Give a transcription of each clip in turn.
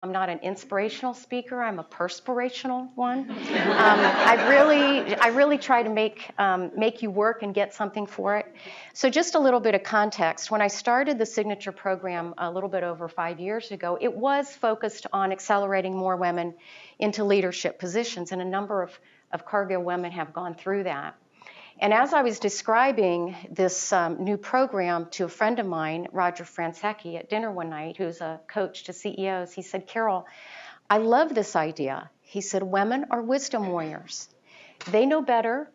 I'm not an inspirational speaker. I'm a perspirational one. I really try to make you work and get something for it. So just a little bit of context. When I started the Signature program a little bit over 5 years ago, it was focused on accelerating more women into leadership positions, and a number of Cargill women have gone through that. And as I was describing this new program to a friend of mine, Roger Franceschi, at dinner one night, who's a coach to CEOs, he said, Carol, I love this idea. He said, women are wisdom warriors. They know better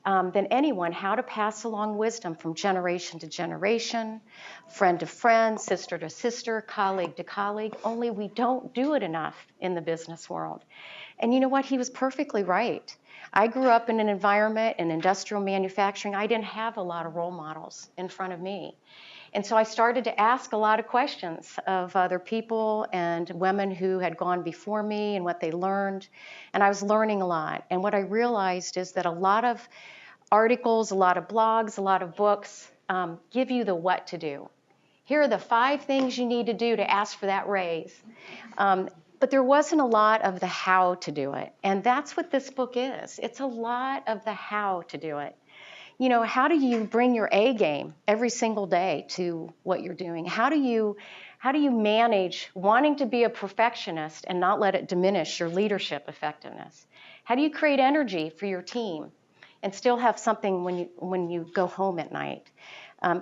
than anyone how to pass along wisdom from generation to generation, friend to friend, sister to sister, colleague to colleague, only we don't do it enough in the business world. And you know what? He was perfectly right. I grew up in an environment in industrial manufacturing. I didn't have a lot of role models in front of me. And so I started to ask a lot of questions of other people and women who had gone before me and what they learned. And I was learning a lot. And what I realized is that a lot of articles, a lot of blogs, a lot of books give you the what to do. Here are the 5 things you need to do to ask for that raise. But there wasn't a lot of the how to do it. And that's what this book is. It's a lot of the how to do it. You know, how do you bring your A game every single day to what you're doing? How do you manage wanting to be a perfectionist and not let it diminish your leadership effectiveness? How do you create energy for your team and still have something when you go home at night?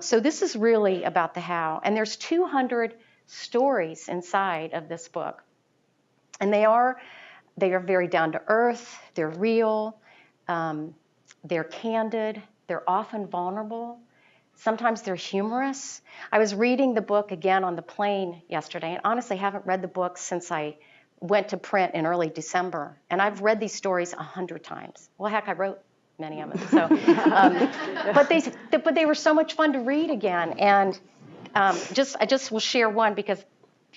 So this is really about the how. And there's 200 stories inside of this book. And they are very down to earth, they're real, they're candid, they're often vulnerable, sometimes they're humorous. I was reading the book again on the plane yesterday, and honestly haven't read the book since I went to print in early December. And I've read these stories 100 times. Well, heck, I wrote many of them. So, but they were so much fun to read again. And I just will share one because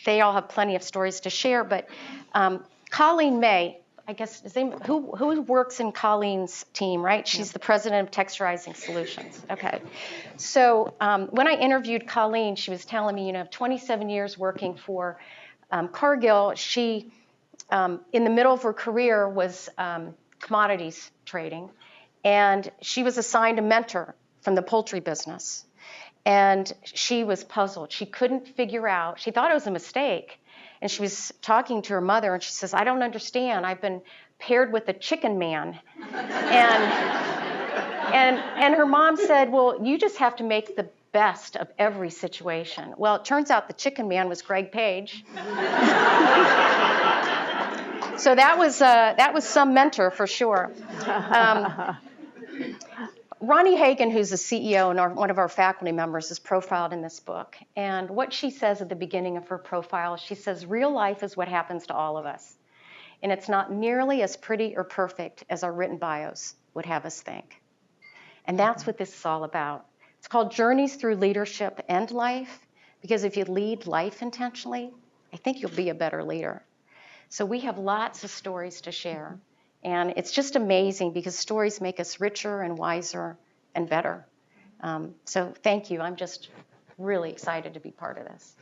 they all have plenty of stories to share, but Colleen May, I guess, who works in Colleen's team, right? She's the president of Texturizing Solutions. Okay. So when I interviewed Colleen, she was telling me, 27 years working for Cargill, she, in the middle of her career, was commodities trading, and she was assigned a mentor from the poultry business. And she was puzzled. She couldn't figure out, she thought it was a mistake. And she was talking to her mother, and she says, I don't understand. I've been paired with a chicken man. And her mom said, well, you just have to make the best of every situation. Well, it turns out the chicken man was Greg Page. So that was some mentor for sure. Ronnie Hagen, who's the CEO and one of our faculty members, is profiled in this book. And what she says at the beginning of her profile, she says, real life is what happens to all of us. And it's not nearly as pretty or perfect as our written bios would have us think. And that's what this is all about. It's called Journeys Through Leadership and Life, because if you lead life intentionally, I think you'll be a better leader. So we have lots of stories to share. And it's just amazing because stories make us richer and wiser and better. So thank you. I'm just really excited to be part of this.